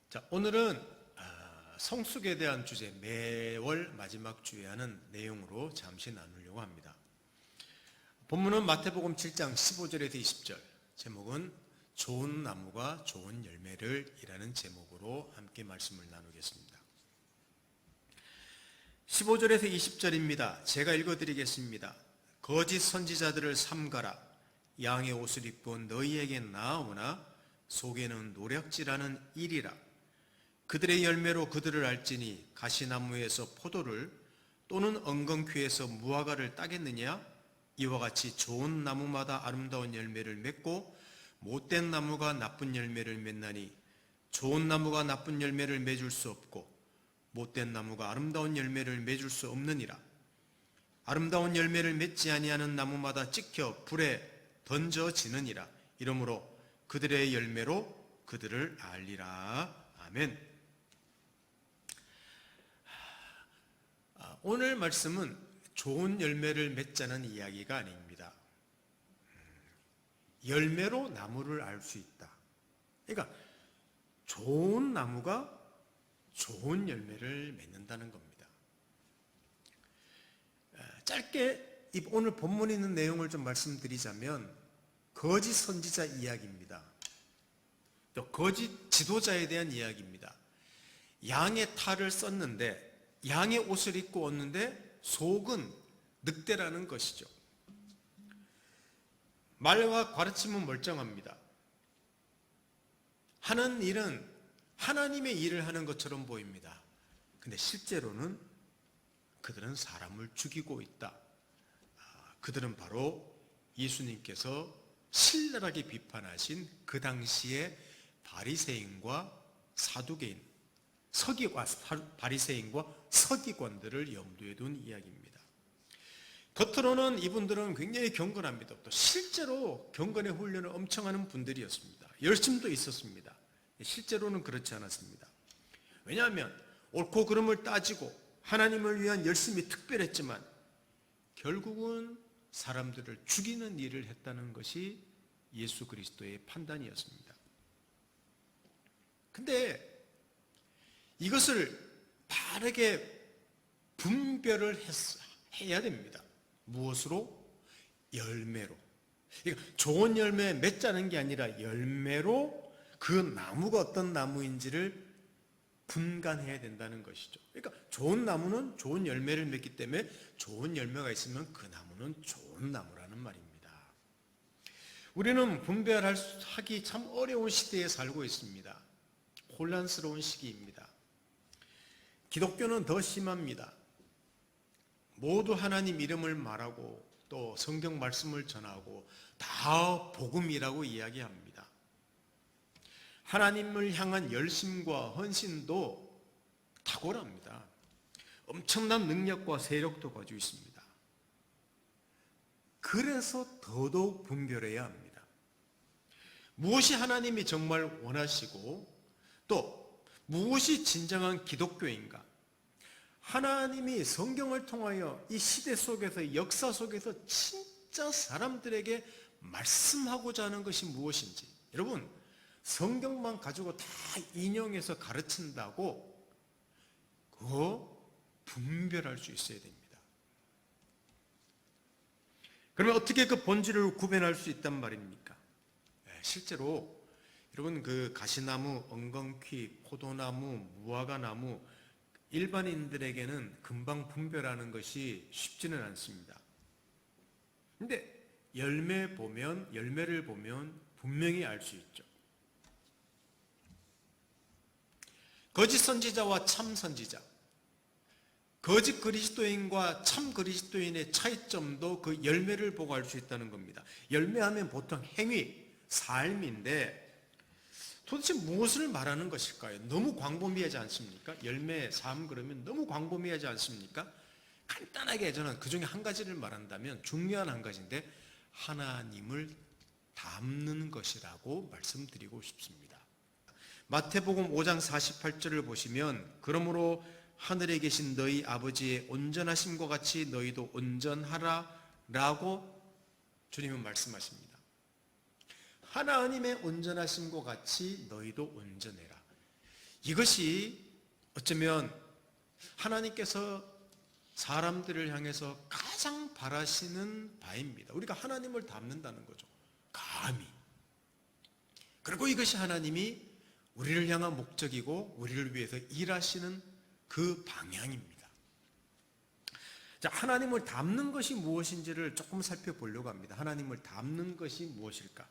자, 오늘은 성숙에 대한 주제, 매월 마지막 주에 하는 내용으로 잠시 나누려고 합니다. 본문은 마태복음 7장 15절에서 20절, 제목은 좋은 나무가 좋은 열매를 이라는 제목으로 함께 말씀을 나누겠습니다. 15절에서 20절입니다. 제가 읽어드리겠습니다. 거짓 선지자들을 삼가라. 양의 옷을 입고 너희에게 나아오나 속에는 노략질하는 일이라. 그들의 열매로 그들을 알지니 가시나무에서 포도를 또는 엉겅퀴에서 무화과를 따겠느냐? 이와 같이 좋은 나무마다 아름다운 열매를 맺고 못된 나무가 나쁜 열매를 맺나니 좋은 나무가 나쁜 열매를 맺을 수 없고 못된 나무가 아름다운 열매를 맺을 수 없느니라. 아름다운 열매를 맺지 아니하는 나무마다 찍혀 불에 던져지느니라. 이러므로 그들의 열매로 그들을 알리라. 아멘. 오늘 말씀은 좋은 열매를 맺자는 이야기가 아닙니다. 열매로 나무를 알 수 있다. 그러니까 좋은 나무가 좋은 열매를 맺는다는 겁니다. 짧게 오늘 본문에 있는 내용을 좀 말씀드리자면 거짓 선지자 이야기입니다. 또 거짓 지도자에 대한 이야기입니다. 양의 탈을 썼는데 양의 옷을 입고 왔는데 속은 늑대라는 것이죠. 말과 가르침은 멀쩡합니다. 하는 일은 하나님의 일을 하는 것처럼 보입니다. 근데 실제로는 그들은 사람을 죽이고 있다. 그들은 바로 예수님께서 신랄하게 비판하신 그 당시의 바리새인과 사두개인, 바리새인과 서기관들을 염두에 둔 이야기입니다. 겉으로는 이분들은 굉장히 경건합니다. 또 실제로 경건의 훈련을 엄청 하는 분들이었습니다. 열심도 있었습니다. 실제로는 그렇지 않았습니다. 왜냐하면 옳고 그름을 따지고 하나님을 위한 열심이 특별했지만 결국은 사람들을 죽이는 일을 했다는 것이 예수 그리스도의 판단이었습니다. 근데 이것을 바르게 분별을 해야 됩니다. 무엇으로? 열매로. 그러니까 좋은 열매 맺자는 게 아니라 열매로 그 나무가 어떤 나무인지를 분간해야 된다는 것이죠. 그러니까 좋은 나무는 좋은 열매를 맺기 때문에 좋은 열매가 있으면 그 나무는 좋은 나무라는 말입니다. 우리는 분별하기 참 어려운 시대에 살고 있습니다. 혼란스러운 시기입니다. 기독교는 더 심합니다. 모두 하나님 이름을 말하고 또 성경 말씀을 전하고 다 복음이라고 이야기합니다. 하나님을 향한 열심과 헌신도 탁월합니다. 엄청난 능력과 세력도 가지고 있습니다. 그래서 더더욱 분별해야 합니다. 무엇이 하나님이 정말 원하시고 또 무엇이 진정한 기독교인가? 하나님이 성경을 통하여 이 시대 속에서 역사 속에서 진짜 사람들에게 말씀하고자 하는 것이 무엇인지, 여러분 성경만 가지고 다 인용해서 가르친다고 그거 분별할 수 있어야 됩니다. 그러면 어떻게 그 본질을 구별할 수 있단 말입니까? 실제로 여러분 그 가시나무, 엉겅퀴, 포도나무, 무화과나무 일반인들에게는 금방 분별하는 것이 쉽지는 않습니다. 근데 열매를 보면 분명히 알 수 있죠. 거짓 선지자와 참 선지자, 거짓 그리스도인과 참 그리스도인의 차이점도 그 열매를 보고 알 수 있다는 겁니다. 열매하면 보통 행위, 삶인데 도대체 무엇을 말하는 것일까요? 너무 광범위하지 않습니까? 열매, 삶 그러면 너무 광범위하지 않습니까? 간단하게 저는 그 중에 한 가지를 말한다면 중요한 한 가지인데 하나님을 닮는 것이라고 말씀드리고 싶습니다. 마태복음 5장 48절을 보시면 그러므로 하늘에 계신 너희 아버지의 온전하심과 같이 너희도 온전하라 라고 주님은 말씀하십니다. 하나님의 온전하심과 같이 너희도 온전해라. 이것이 어쩌면 하나님께서 사람들을 향해서 가장 바라시는 바입니다. 우리가 하나님을 닮는다는 거죠. 감히. 그리고 이것이 하나님이 우리를 향한 목적이고 우리를 위해서 일하시는 그 방향입니다. 자, 하나님을 닮는 것이 무엇인지를 조금 살펴보려고 합니다. 하나님을 닮는 것이 무엇일까?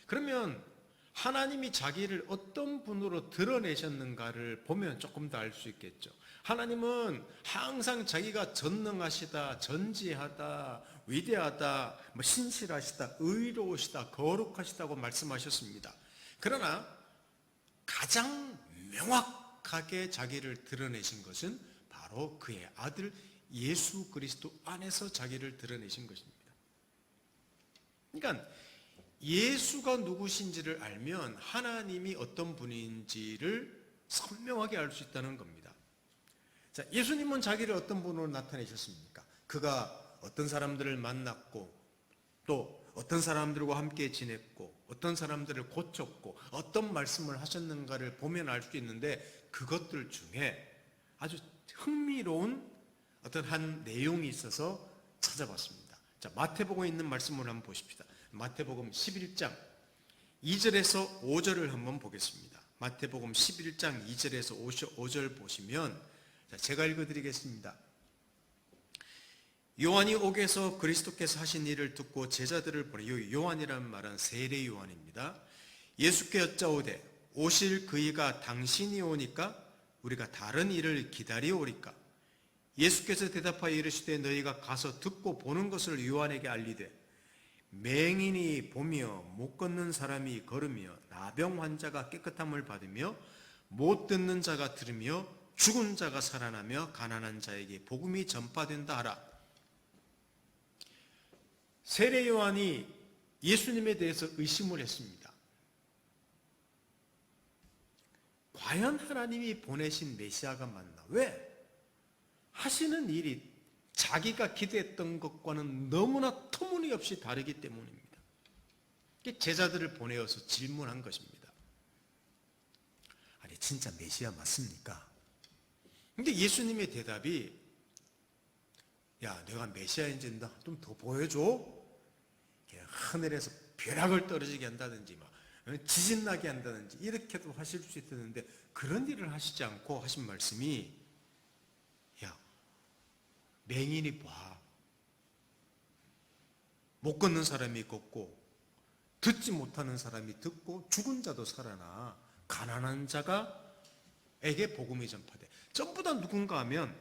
그러면 하나님이 자기를 어떤 분으로 드러내셨는가를 보면 조금 더 알 수 있겠죠. 하나님은 항상 자기가 전능하시다, 전지하다, 위대하다, 신실하시다, 의로우시다, 거룩하시다고 말씀하셨습니다. 그러나 가장 명확하게 자기를 드러내신 것은 바로 그의 아들 예수 그리스도 안에서 자기를 드러내신 것입니다. 그러니까 예수가 누구신지를 알면 하나님이 어떤 분인지를 선명하게 알 수 있다는 겁니다. 자, 예수님은 자기를 어떤 분으로 나타내셨습니까? 그가 어떤 사람들을 만났고 또 어떤 사람들과 함께 지냈고 어떤 사람들을 고쳤고 어떤 말씀을 하셨는가를 보면 알 수 있는데 그것들 중에 아주 흥미로운 어떤 한 내용이 있어서 찾아봤습니다. 자, 마태복음에 있는 말씀을 한번 보십시다. 마태복음 11장 2절에서 5절을 한번 보겠습니다. 마태복음 11장 2절에서 5절 보시면 제가 읽어드리겠습니다. 요한이 옥에서 그리스도께서 하신 일을 듣고 제자들을 보내, 요한이라는 말은 세례 요한입니다. 예수께 여짜오되 오실 그이가 당신이 오니까 우리가 다른 일을 기다리오리까? 예수께서 대답하여 이르시되 너희가 가서 듣고 보는 것을 요한에게 알리되 맹인이 보며 못 걷는 사람이 걸으며 나병 환자가 깨끗함을 받으며 못 듣는 자가 들으며 죽은 자가 살아나며 가난한 자에게 복음이 전파된다 하라. 세례 요한이 예수님에 대해서 의심을 했습니다. 과연 하나님이 보내신 메시아가 맞나? 왜? 하시는 일이 자기가 기대했던 것과는 너무나 터무니없이 다르기 때문입니다. 제자들을 보내어서 질문한 것입니다. 아니, 진짜 메시아 맞습니까? 근데 예수님의 대답이 야, 내가 메시아인지 좀 더 보여줘? 하늘에서 벼락을 떨어지게 한다든지 지진 나게 한다든지 이렇게도 하실 수 있었는데 그런 일을 하시지 않고 하신 말씀이 야, 맹인이 봐. 못 걷는 사람이 걷고 듣지 못하는 사람이 듣고 죽은 자도 살아나 가난한 자가에게 복음이 전파돼. 전부 다 누군가 하면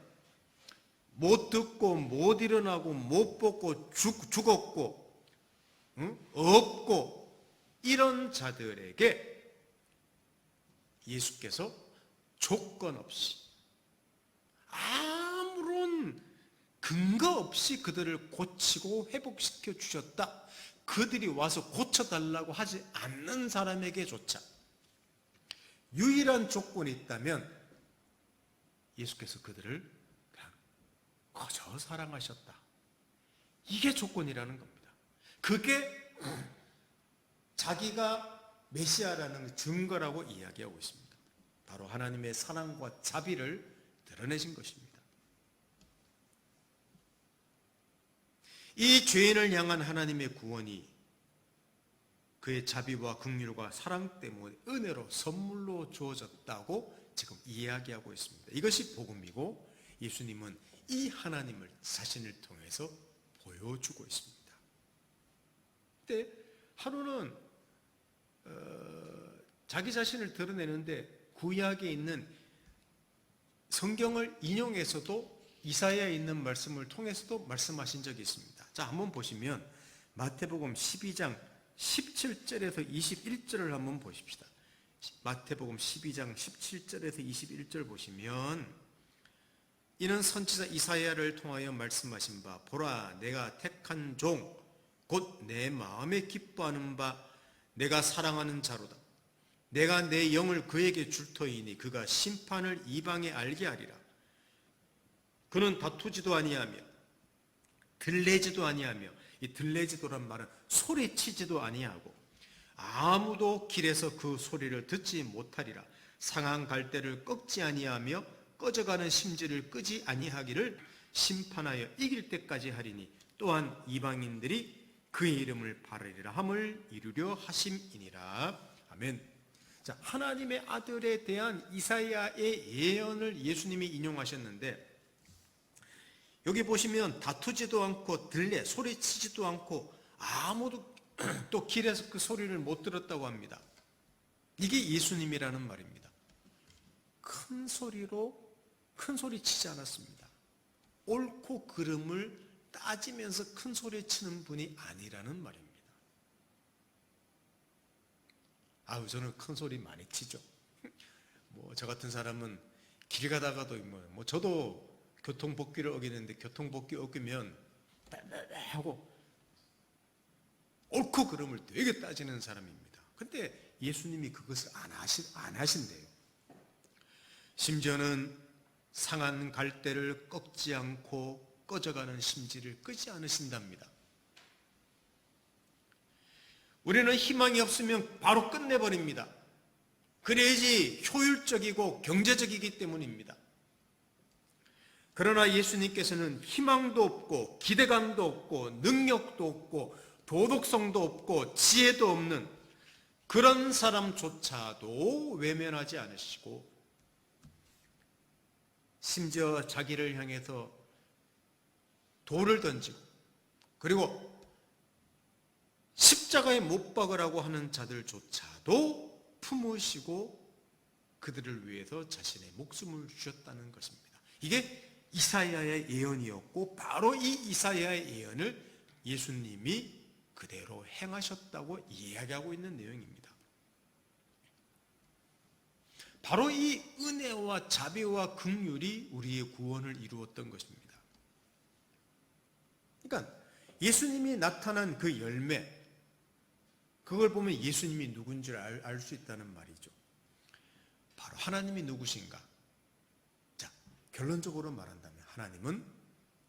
못 듣고 못 일어나고 못 보고 죽었고 없고 이런 자들에게 예수께서 조건 없이 아무런 근거 없이 그들을 고치고 회복시켜 주셨다. 그들이 와서 고쳐달라고 하지 않는 사람에게조차 유일한 조건이 있다면 예수께서 그들을 그냥 거저 사랑하셨다. 이게 조건이라는 겁니다. 그게 자기가 메시아라는 증거라고 이야기하고 있습니다. 바로 하나님의 사랑과 자비를 드러내신 것입니다. 이 죄인을 향한 하나님의 구원이 그의 자비와 긍휼과 사랑 때문에 은혜로 선물로 주어졌다고 지금 이야기하고 있습니다. 이것이 복음이고 예수님은 이 하나님을 자신을 통해서 보여주고 있습니다. 근데 하루는 자기 자신을 드러내는데 구약에 있는 성경을 인용해서도 이사야에 있는 말씀을 통해서도 말씀하신 적이 있습니다. 자, 한번 보시면 마태복음 12장 17절에서 21절을 한번 보십시다. 마태복음 12장 17절에서 21절 보시면 이는 선지자 이사야를 통하여 말씀하신 바 보라 내가 택한 종 곧 내 마음에 기뻐하는 바 내가 사랑하는 자로다. 내가 내 영을 그에게 줄 터이니 그가 심판을 이방에 알게 하리라. 그는 다투지도 아니하며 들레지도 아니하며 이 들레지도란 말은 소리치지도 아니하고 아무도 길에서 그 소리를 듣지 못하리라. 상한 갈대를 꺾지 아니하며 꺼져가는 심지를 끄지 아니하기를 심판하여 이길 때까지 하리니 또한 이방인들이 그의 이름을 바르리라 함을 이루려 하심이니라. 아멘. 자, 하나님의 아들에 대한 이사야의 예언을 예수님이 인용하셨는데, 여기 보시면 다투지도 않고 들레 소리치지도 않고 아무도 또 길에서 그 소리를 못 들었다고 합니다. 이게 예수님이라는 말입니다. 큰 소리 치지 않았습니다. 옳고 그름을 따지면서 큰 소리 치는 분이 아니라는 말입니다. 저는 큰 소리 많이 치죠. 저 같은 사람은 길 가다가도 저도 교통법규를 어기는데 교통법규 어기면 하고 옳고 그름을 되게 따지는 사람입니다. 근데 예수님이 그것을 안 하신대요. 심지어는 상한 갈대를 꺾지 않고 꺼져가는 심지를 끄지 않으신답니다. 우리는 희망이 없으면 바로 끝내버립니다. 그래야지 효율적이고 경제적이기 때문입니다. 그러나 예수님께서는 희망도 없고 기대감도 없고 능력도 없고 도덕성도 없고 지혜도 없는 그런 사람조차도 외면하지 않으시고, 심지어 자기를 향해서 돌을 던지고, 그리고 십자가에 못 박으라고 하는 자들조차도 품으시고 그들을 위해서 자신의 목숨을 주셨다는 것입니다. 이게 이사야의 예언이었고, 바로 이 이사야의 예언을 예수님이 그대로 행하셨다고 이야기하고 있는 내용입니다. 바로 이 은혜와 자비와 긍휼이 우리의 구원을 이루었던 것입니다. 그러니까 예수님이 나타난 그 열매, 그걸 보면 예수님이 누군지 알 수 있다는 말이죠. 바로 하나님이 누구신가? 자, 결론적으로 말한다면 하나님은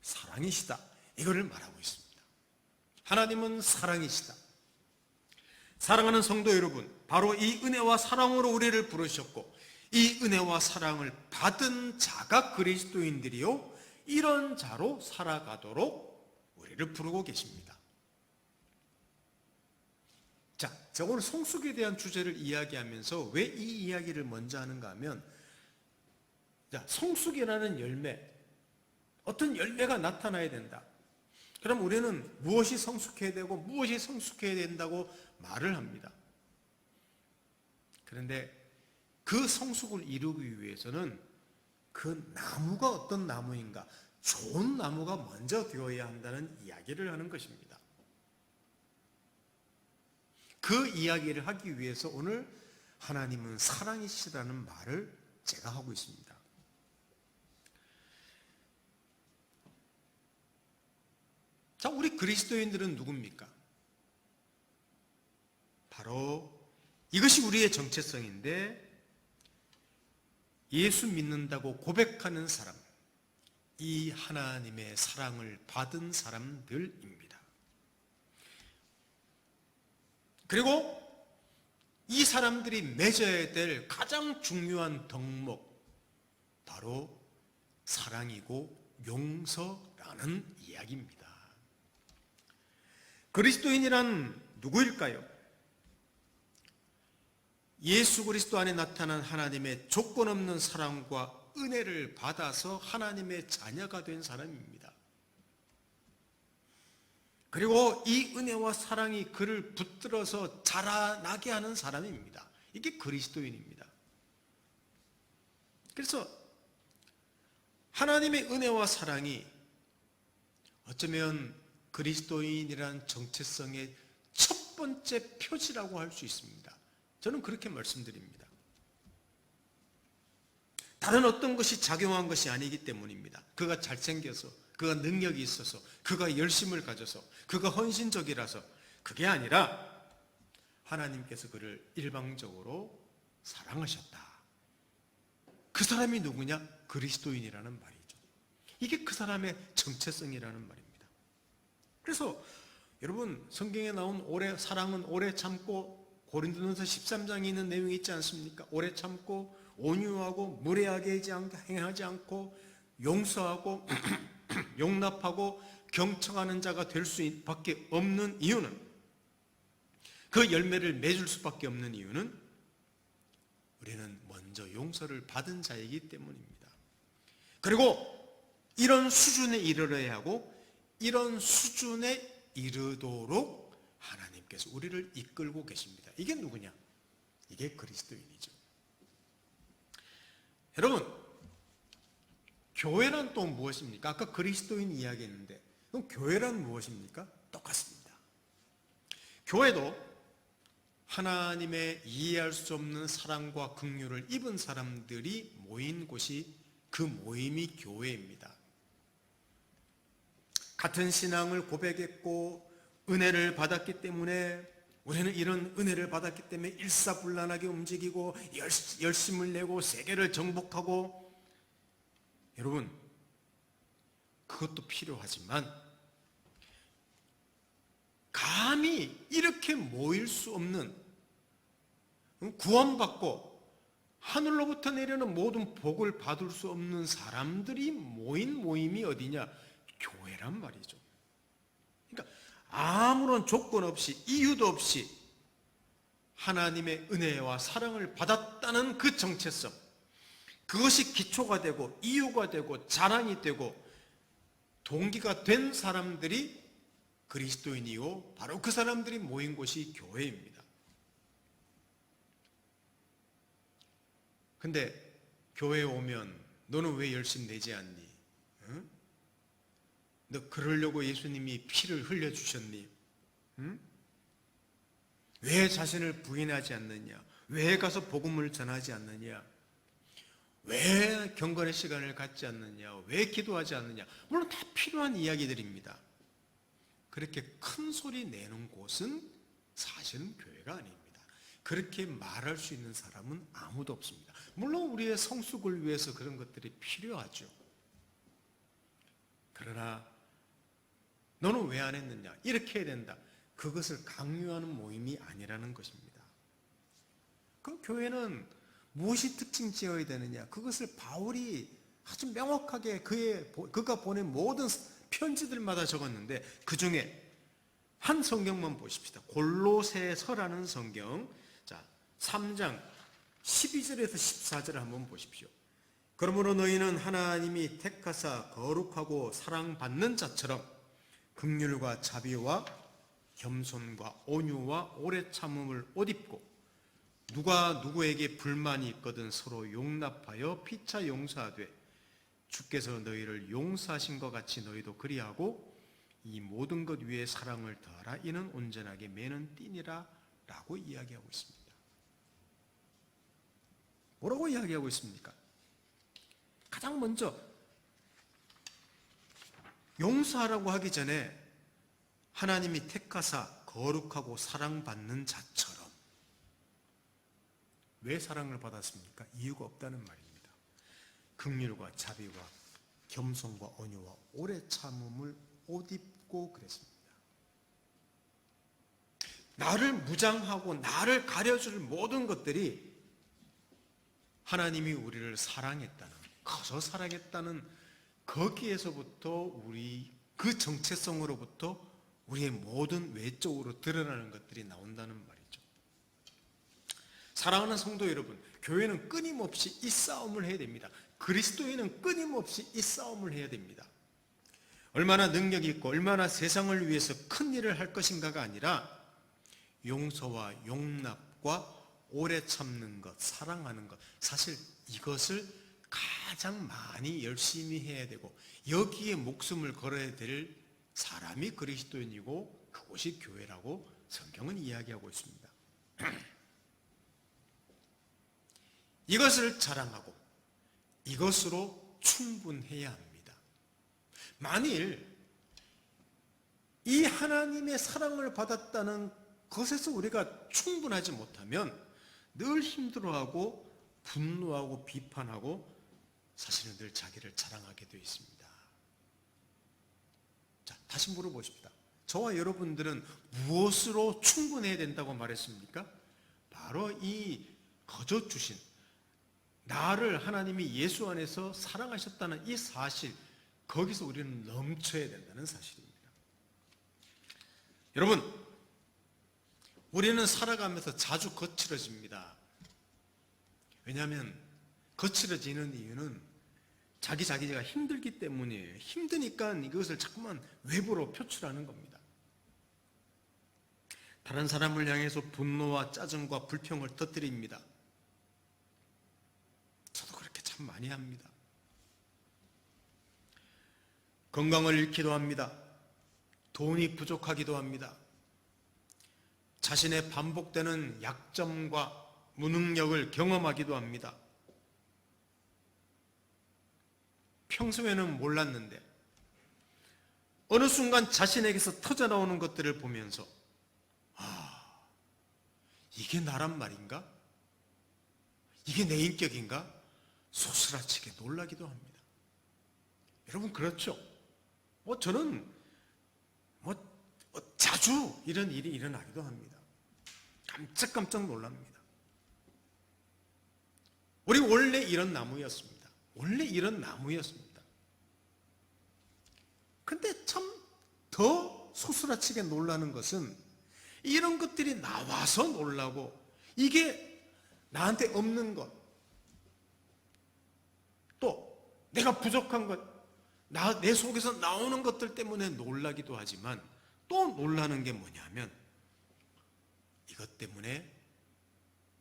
사랑이시다, 이거를 말하고 있습니다. 하나님은 사랑이시다. 사랑하는 성도 여러분, 바로 이 은혜와 사랑으로 우리를 부르셨고, 이 은혜와 사랑을 받은 자가 그리스도인들이요, 이런 자로 살아가도록 우리를 부르고 계십니다. 자, 오늘 성숙에 대한 주제를 이야기하면서 왜 이 이야기를 먼저 하는가 하면, 성숙이라는 열매, 어떤 열매가 나타나야 된다. 그럼 우리는 무엇이 성숙해야 되고 무엇이 성숙해야 된다고 말을 합니다. 그런데 그 성숙을 이루기 위해서는 그 나무가 어떤 나무인가, 좋은 나무가 먼저 되어야 한다는 이야기를 하는 것입니다. 그 이야기를 하기 위해서 오늘 하나님은 사랑이시라는 말을 제가 하고 있습니다. 자, 우리 그리스도인들은 누굽니까? 바로 이것이 우리의 정체성인데, 예수 믿는다고 고백하는 사람, 이 하나님의 사랑을 받은 사람들입니다. 그리고 이 사람들이 맺어야 될 가장 중요한 덕목, 바로 사랑이고 용서라는 이야기입니다. 그리스도인이란 누구일까요? 예수 그리스도 안에 나타난 하나님의 조건 없는 사랑과 은혜를 받아서 하나님의 자녀가 된 사람입니다. 그리고 이 은혜와 사랑이 그를 붙들어서 자라나게 하는 사람입니다. 이게 그리스도인입니다. 그래서 하나님의 은혜와 사랑이 어쩌면 그리스도인이라는 정체성의 첫 번째 표지라고 할 수 있습니다. 저는 그렇게 말씀드립니다. 다른 어떤 것이 작용한 것이 아니기 때문입니다. 그가 잘생겨서, 그가 능력이 있어서, 그가 열심을 가져서, 그가 헌신적이라서, 그게 아니라 하나님께서 그를 일방적으로 사랑하셨다. 그 사람이 누구냐? 그리스도인이라는 말이죠. 이게 그 사람의 정체성이라는 말입니다. 그래서 여러분, 성경에 나온 사랑은 오래 참고 고린도전서 13장에 있는 내용이 있지 않습니까? 오래 참고 온유하고 무례하게 행하지 않고 용서하고 용납하고 경청하는 자가 될 수밖에 없는 이유는, 그 열매를 맺을 수밖에 없는 이유는 우리는 먼저 용서를 받은 자이기 때문입니다. 그리고 이런 수준에 이르러야 하고 이런 수준에 이르도록 하나님께서 우리를 이끌고 계십니다. 이게 누구냐? 이게 그리스도인이죠. 여러분, 교회란 또 무엇입니까? 아까 그리스도인 이야기했는데 그럼 교회란 무엇입니까? 똑같습니다. 교회도 하나님의 이해할 수 없는 사랑과 긍휼을 입은 사람들이 모인 곳이, 그 모임이 교회입니다. 같은 신앙을 고백했고 은혜를 받았기 때문에, 우리는 이런 은혜를 받았기 때문에 일사불란하게 움직이고 열심을 내고 세계를 정복하고, 여러분 그것도 필요하지만 감히 이렇게 모일 수 없는, 구원받고 하늘로부터 내려오는 모든 복을 받을 수 없는 사람들이 모인 모임이 어디냐? 교회란 말이죠. 그러니까 아무런 조건 없이, 이유도 없이 하나님의 은혜와 사랑을 받았다는 그 정체성, 그것이 기초가 되고 이유가 되고 자랑이 되고 동기가 된 사람들이 그리스도인이요, 바로 그 사람들이 모인 곳이 교회입니다. 근데 교회에 오면 너는 왜 열심 내지 않니? 응? 너 그러려고 예수님이 피를 흘려주셨니? 응? 왜 자신을 부인하지 않느냐? 왜 가서 복음을 전하지 않느냐? 왜 경건의 시간을 갖지 않느냐? 왜 기도하지 않느냐? 물론 다 필요한 이야기들입니다. 그렇게 큰 소리 내는 곳은 사실은 교회가 아닙니다. 그렇게 말할 수 있는 사람은 아무도 없습니다. 물론 우리의 성숙을 위해서 그런 것들이 필요하죠. 그러나 너는 왜 안 했느냐? 이렇게 해야 된다. 그것을 강요하는 모임이 아니라는 것입니다. 그 교회는 무엇이 특징 지어야 되느냐? 그것을 바울이 아주 명확하게 그가 보낸 모든 편지들마다 적었는데, 그 중에 한 성경만 보십시다. 골로새서라는 성경, 자 3장 12절에서 14절을 한번 보십시오. 그러므로 너희는 하나님이 택하사 거룩하고 사랑받는 자처럼 긍휼과 자비와 겸손과 온유와 오래 참음을 옷 입고, 누가 누구에게 불만이 있거든 서로 용납하여 피차 용서하되 주께서 너희를 용서하신 것 같이 너희도 그리하고 이 모든 것 위에 사랑을 더하라. 이는 온전하게 매는 띠니라 라고 이야기하고 있습니다. 뭐라고 이야기하고 있습니까? 가장 먼저 용서하라고 하기 전에 하나님이 택하사 거룩하고 사랑받는 자처럼, 왜 사랑을 받았습니까? 이유가 없다는 말입니다. 긍휼과 자비와 겸손과 온유와 오래 참음을 옷 입고 그랬습니다. 나를 무장하고 나를 가려줄 모든 것들이 하나님이 우리를 사랑했다는, 커서 사랑했다는 거기에서부터 우리 그 정체성으로부터 우리의 모든 외적으로 드러나는 것들이 나온다는 말이죠. 사랑하는 성도 여러분, 교회는 끊임없이 이 싸움을 해야 됩니다. 그리스도인은 끊임없이 이 싸움을 해야 됩니다. 얼마나 능력이 있고 얼마나 세상을 위해서 큰 일을 할 것인가가 아니라 용서와 용납과 오래 참는 것, 사랑하는 것, 사실 이것을 가장 많이 열심히 해야 되고 여기에 목숨을 걸어야 될 사람이 그리스도인이고 그것이 교회라고 성경은 이야기하고 있습니다. 이것을 자랑하고 이것으로 충분해야 합니다. 만일 이 하나님의 사랑을 받았다는 것에서 우리가 충분하지 못하면 늘 힘들어하고 분노하고 비판하고 사실은 늘 자기를 자랑하게 되어 있습니다. 자, 다시 물어보십시다. 저와 여러분들은 무엇으로 충분해야 된다고 말했습니까? 바로 이 거저 주신 나를 하나님이 예수 안에서 사랑하셨다는 이 사실, 거기서 우리는 넘쳐야 된다는 사실입니다. 여러분, 우리는 살아가면서 자주 거칠어집니다. 왜냐하면 거칠어지는 이유는 자기가 힘들기 때문이에요. 힘드니까 이것을 자꾸만 외부로 표출하는 겁니다. 다른 사람을 향해서 분노와 짜증과 불평을 터뜨립니다. 저도 그렇게 참 많이 합니다. 건강을 잃기도 합니다. 돈이 부족하기도 합니다. 자신의 반복되는 약점과 무능력을 경험하기도 합니다. 평소에는 몰랐는데 어느 순간 자신에게서 터져나오는 것들을 보면서 이게 나란 말인가? 이게 내 인격인가? 소스라치게 놀라기도 합니다. 여러분 그렇죠? 저는 자주 이런 일이 일어나기도 합니다. 깜짝 놀랍니다. 우리 원래 이런 나무였습니다. 원래 이런 나무였습니다. 근데 참 더 소스라치게 놀라는 것은 이런 것들이 나와서 놀라고, 이게 나한테 없는 것, 또 내가 부족한 것, 내 속에서 나오는 것들 때문에 놀라기도 하지만, 또 놀라는 게 뭐냐면 이것 때문에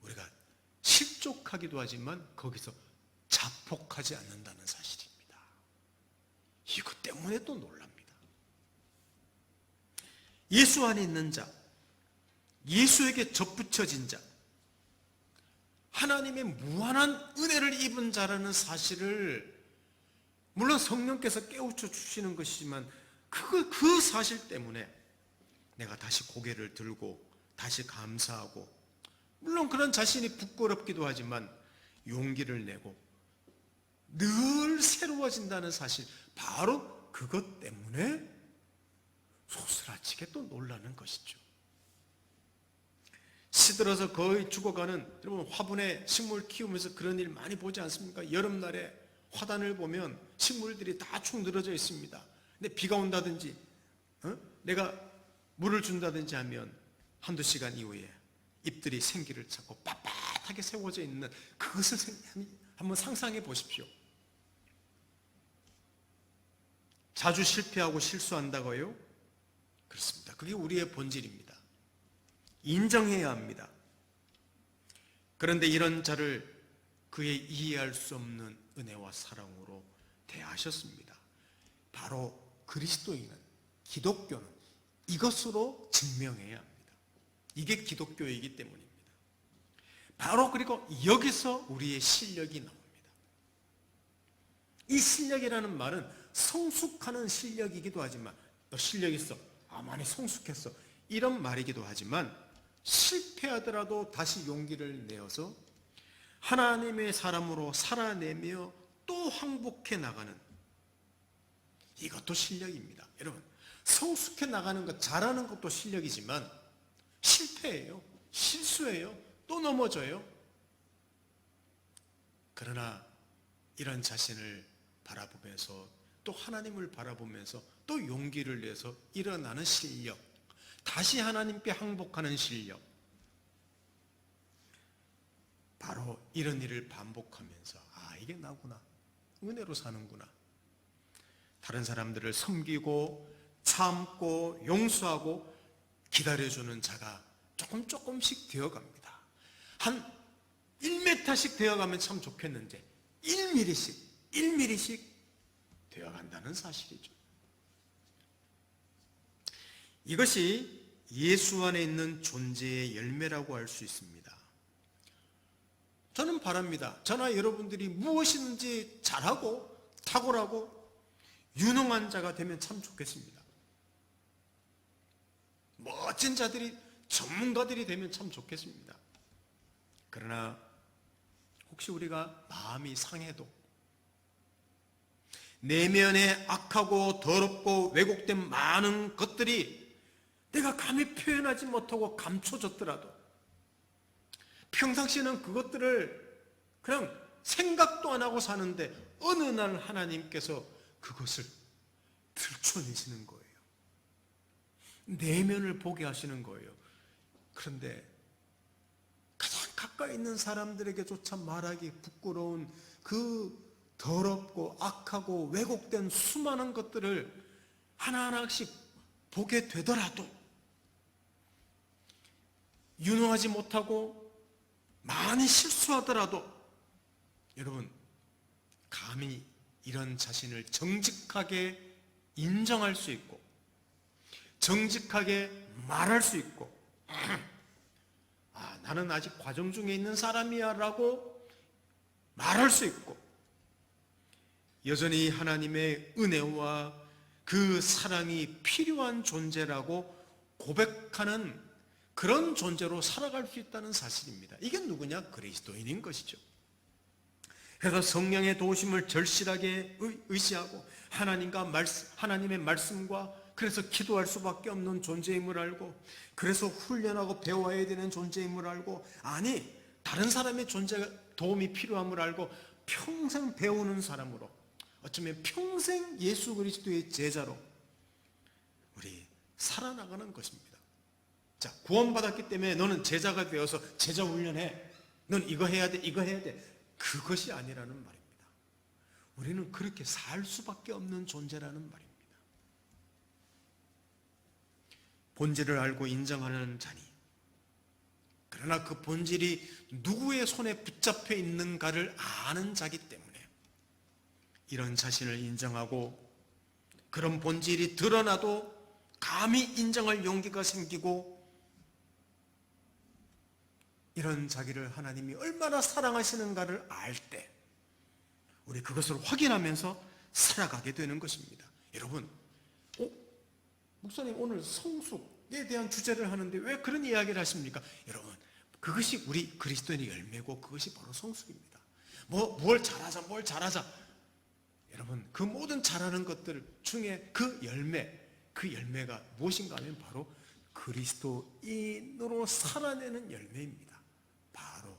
우리가 실족하기도 하지만 거기서 자폭하지 않는다는 사실입니다. 이것 때문에 또 놀랍니다. 예수 안에 있는 자, 예수에게 접붙여진 자, 하나님의 무한한 은혜를 입은 자라는 사실을 물론 성령께서 깨우쳐 주시는 것이지만 그 사실 때문에 내가 다시 고개를 들고 다시 감사하고, 물론 그런 자신이 부끄럽기도 하지만 용기를 내고 늘 새로워진다는 사실, 바로 그것 때문에 소스라치게 또 놀라는 것이죠. 시들어서 거의 죽어가는, 여러분 화분에 식물 키우면서 그런 일 많이 보지 않습니까? 여름날에 화단을 보면 식물들이 다 축 늘어져 있습니다. 근데 비가 온다든지 내가 물을 준다든지 하면 한두 시간 이후에 잎들이 생기를 찾고 빳빳하게 세워져 있는 그것을 한번 상상해 보십시오. 자주 실패하고 실수한다고요? 그렇습니다. 그게 우리의 본질입니다. 인정해야 합니다. 그런데 이런 자를 그의 이해할 수 없는 은혜와 사랑으로 대하셨습니다. 바로 그리스도인은, 기독교는 이것으로 증명해야 합니다. 이게 기독교이기 때문입니다. 바로 그리고 여기서 우리의 실력이 나옵니다. 이 실력이라는 말은 성숙하는 실력이기도 하지만, 너 실력 있어, 많이 성숙했어, 이런 말이기도 하지만, 실패하더라도 다시 용기를 내어서 하나님의 사람으로 살아내며 또 항복해 나가는, 이것도 실력입니다. 여러분, 성숙해 나가는 것, 잘하는 것도 실력이지만 실패해요, 실수해요, 또 넘어져요. 그러나 이런 자신을 바라보면서, 또 하나님을 바라보면서 또 용기를 내서 일어나는 실력, 다시 하나님께 항복하는 실력, 바로 이런 일을 반복하면서 이게 나구나, 은혜로 사는구나, 다른 사람들을 섬기고 참고 용서하고 기다려주는 자가 조금씩 되어갑니다. 한 1m씩 되어가면 참 좋겠는데 1mm씩 되어간다는 사실이죠. 이것이 예수 안에 있는 존재의 열매라고 할 수 있습니다. 저는 바랍니다. 저나 여러분들이 무엇이든지 잘하고 탁월하고 유능한 자가 되면 참 좋겠습니다. 멋진 자들이, 전문가들이 되면 참 좋겠습니다. 그러나 혹시 우리가 마음이 상해도, 내면에 악하고 더럽고 왜곡된 많은 것들이 내가 감히 표현하지 못하고 감춰졌더라도, 평상시에는 그것들을 그냥 생각도 안 하고 사는데 어느 날 하나님께서 그것을 들춰내시는 거예요. 내면을 보게 하시는 거예요. 그런데 가장 가까이 있는 사람들에게조차 말하기 부끄러운 그 더럽고 악하고 왜곡된 수많은 것들을 하나하나씩 보게 되더라도 유능하지 못하고 많이 실수하더라도 여러분 감히 이런 자신을 정직하게 인정할 수 있고 정직하게 말할 수 있고 나는 아직 과정 중에 있는 사람이야 라고 말할 수 있고 여전히 하나님의 은혜와 그 사랑이 필요한 존재라고 고백하는 그런 존재로 살아갈 수 있다는 사실입니다. 이게 누구냐? 그리스도인인 것이죠. 그래서 성령의 도우심을 절실하게 의지하고 하나님의 말씀과 그래서 기도할 수밖에 없는 존재임을 알고 그래서 훈련하고 배워야 되는 존재임을 알고 다른 사람의 도움이 필요함을 알고 평생 배우는 사람으로 어쩌면 평생 예수 그리스도의 제자로 우리 살아나가는 것입니다. 자, 구원받았기 때문에 너는 제자가 되어서 제자 훈련해. 넌 이거 해야 돼, 이거 해야 돼. 그것이 아니라는 말입니다. 우리는 그렇게 살 수밖에 없는 존재라는 말입니다. 본질을 알고 인정하는 자니 그러나 그 본질이 누구의 손에 붙잡혀 있는가를 아는 자기 때문에 이런 자신을 인정하고 그런 본질이 드러나도 감히 인정할 용기가 생기고 이런 자기를 하나님이 얼마나 사랑하시는가를 알 때 우리 그것을 확인하면서 살아가게 되는 것입니다. 여러분, 목사님 오늘 성숙에 대한 주제를 하는데 왜 그런 이야기를 하십니까? 여러분, 그것이 우리 그리스도인의 열매고 그것이 바로 성숙입니다. 뭘 잘하자. 여러분, 그 모든 잘하는 것들 중에 그 열매가 무엇인가 하면 바로 그리스도인으로 살아내는 열매입니다. 바로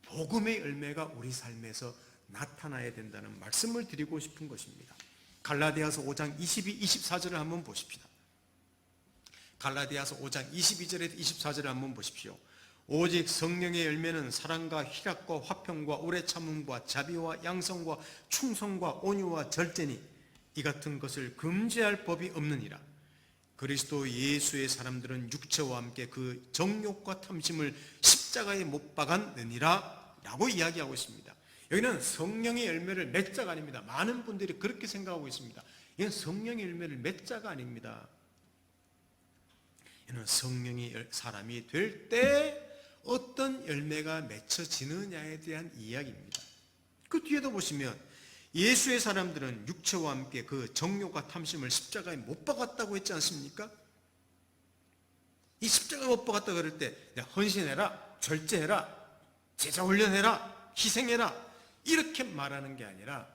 복음의 열매가 우리 삶에서 나타나야 된다는 말씀을 드리고 싶은 것입니다. 갈라디아서 5장 22, 24절을 한번 보십시다. 갈라디아서 5장 22절에서 24절을 한번 보십시오. 오직 성령의 열매는 사랑과 희락과 화평과 오래 참음과 자비와 양성과 충성과 온유와 절제니 이 같은 것을 금지할 법이 없느니라. 그리스도 예수의 사람들은 육체와 함께 그 정욕과 탐심을 십자가에 못 박았느니라 라고 이야기하고 있습니다. 여기는 성령의 열매를 맺 자가 아닙니다. 많은 분들이 그렇게 생각하고 있습니다. 이건 성령의 열매를 맺 자가 아닙니다. 이는 성령의 사람이 될 때 어떤 열매가 맺혀지느냐에 대한 이야기입니다. 그 뒤에도 보시면 예수의 사람들은 육체와 함께 그 정욕과 탐심을 십자가에 못 박았다고 했지 않습니까? 이 십자가에 못 박았다 그럴 때 헌신해라, 절제해라, 제자 훈련해라, 희생해라 이렇게 말하는 게 아니라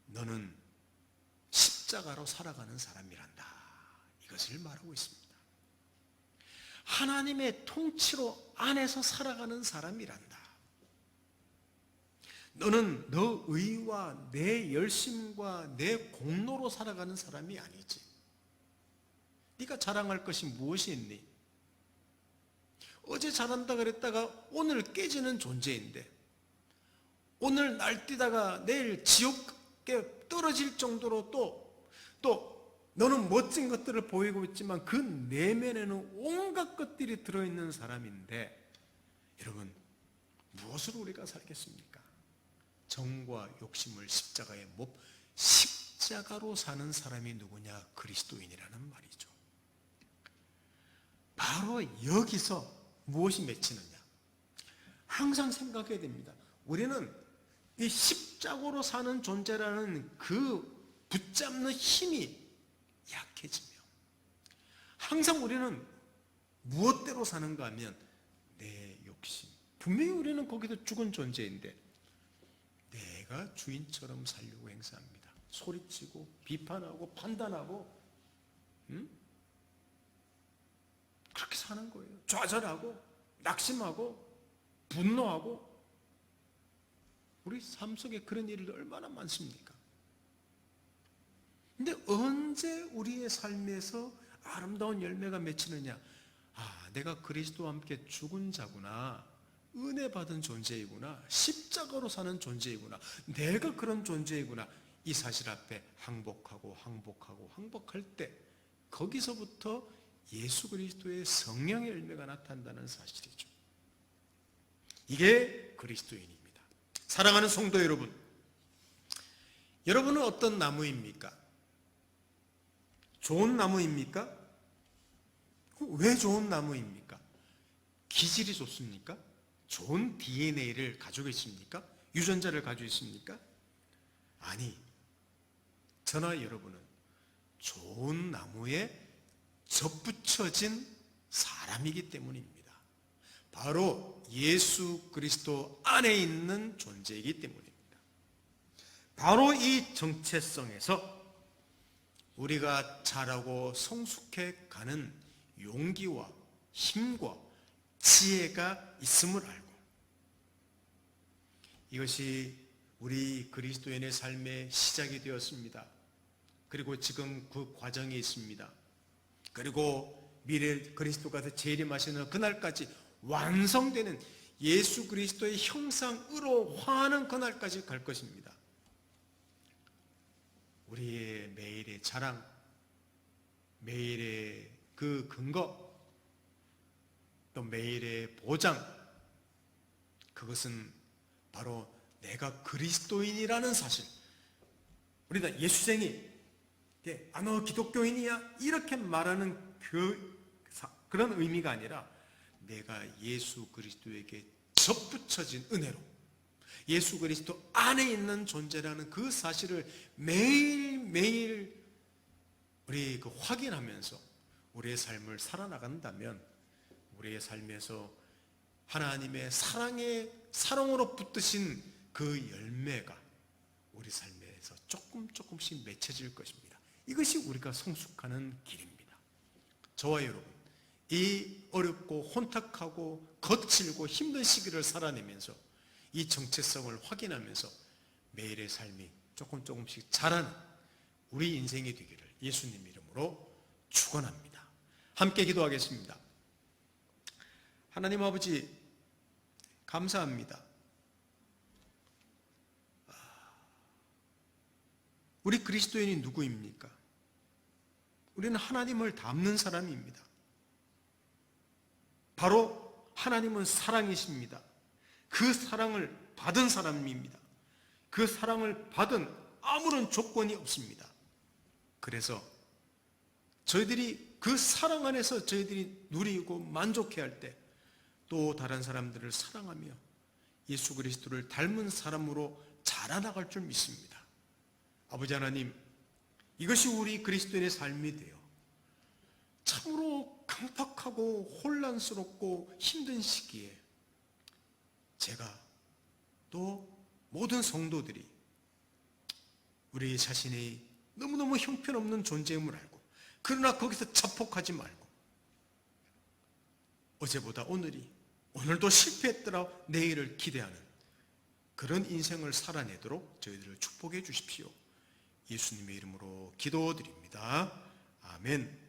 너는 십자가로 살아가는 사람이란다. 이것을 말하고 있습니다. 하나님의 통치로 안에서 살아가는 사람이란다. 너는 너 의와 내 열심과 내 공로로 살아가는 사람이 아니지. 네가 자랑할 것이 무엇이 있니? 어제 잘한다 그랬다가 오늘 깨지는 존재인데 오늘 날뛰다가 내일 지옥에 떨어질 정도로 또 너는 멋진 것들을 보이고 있지만 그 내면에는 온갖 것들이 들어있는 사람인데 여러분 무엇으로 우리가 살겠습니까? 정과 욕심을 십자가로 사는 사람이 누구냐? 그리스도인이라는 말이죠. 바로 여기서 무엇이 맺히느냐? 항상 생각해야 됩니다. 우리는 이 십자가로 사는 존재라는 그 붙잡는 힘이 약해지며 항상 우리는 무엇대로 사는가 하면 내 욕심. 분명히 우리는 거기서 죽은 존재인데 내가 주인처럼 살려고 행사합니다. 소리치고 비판하고 판단하고 그렇게 사는 거예요. 좌절하고 낙심하고 분노하고 우리 삶 속에 그런 일이 얼마나 많습니까? 근데 언제 우리의 삶에서 아름다운 열매가 맺히느냐? 내가 그리스도와 함께 죽은 자구나. 은혜 받은 존재이구나. 십자가로 사는 존재이구나. 내가 그런 존재이구나. 이 사실 앞에 항복할 때 거기서부터 예수 그리스도의 성령의 열매가 나타난다는 사실이죠. 이게 그리스도인입니다. 사랑하는 성도 여러분, 여러분은 어떤 나무입니까? 좋은 나무입니까? 왜 좋은 나무입니까? 기질이 좋습니까? 좋은 DNA를 가지고 있습니까? 유전자를 가지고 있습니까? 아니, 저나 여러분은 좋은 나무에 접붙여진 사람이기 때문입니다. 바로 예수 그리스도 안에 있는 존재이기 때문입니다. 바로 이 정체성에서 우리가 자라고 성숙해 가는 용기와 힘과 지혜가 있음을 알고, 이것이 우리 그리스도인의 삶의 시작이 되었습니다. 그리고 지금 그 과정에 있습니다. 그리고 미래 그리스도가 재림하시는 그날까지 완성되는 예수 그리스도의 형상으로 화하는 그날까지 갈 것입니다. 우리의 매일의 자랑, 매일의 그 근거, 또 매일의 보장, 그것은 바로 내가 그리스도인이라는 사실. 우리가 예수쟁이, 너 기독교인이야? 이렇게 말하는 그런 의미가 아니라 내가 예수 그리스도에게 접붙여진 은혜로 예수 그리스도 안에 있는 존재라는 그 사실을 매일매일 우리 확인하면서 우리의 삶을 살아나간다면 우리의 삶에서 하나님의 사랑으로 붙드신 그 열매가 우리 삶에서 조금씩 맺혀질 것입니다. 이것이 우리가 성숙하는 길입니다. 저와 여러분, 이 어렵고 혼탁하고 거칠고 힘든 시기를 살아내면서 이 정체성을 확인하면서 매일의 삶이 조금씩 자라는 우리 인생이 되기를 예수님 이름으로 축원합니다. 함께 기도하겠습니다. 하나님 아버지, 감사합니다. 우리 그리스도인이 누구입니까? 우리는 하나님을 닮는 사람입니다. 바로 하나님은 사랑이십니다. 그 사랑을 받은 사람입니다. 그 사랑을 받은 아무런 조건이 없습니다. 그래서 저희들이 그 사랑 안에서 저희들이 누리고 만족해야 할 때 또 다른 사람들을 사랑하며 예수 그리스도를 닮은 사람으로 자라나갈 줄 믿습니다. 아버지 하나님, 이것이 우리 그리스도인의 삶이 되어 참으로 강팍하고 혼란스럽고 힘든 시기에 제가 또 모든 성도들이 우리 자신이 너무너무 형편없는 존재임을 알고, 그러나 거기서 자폭하지 말고 어제보다 오늘도 실패했더라 내일을 기대하는 그런 인생을 살아내도록 저희들을 축복해 주십시오. 예수님의 이름으로 기도드립니다. 아멘.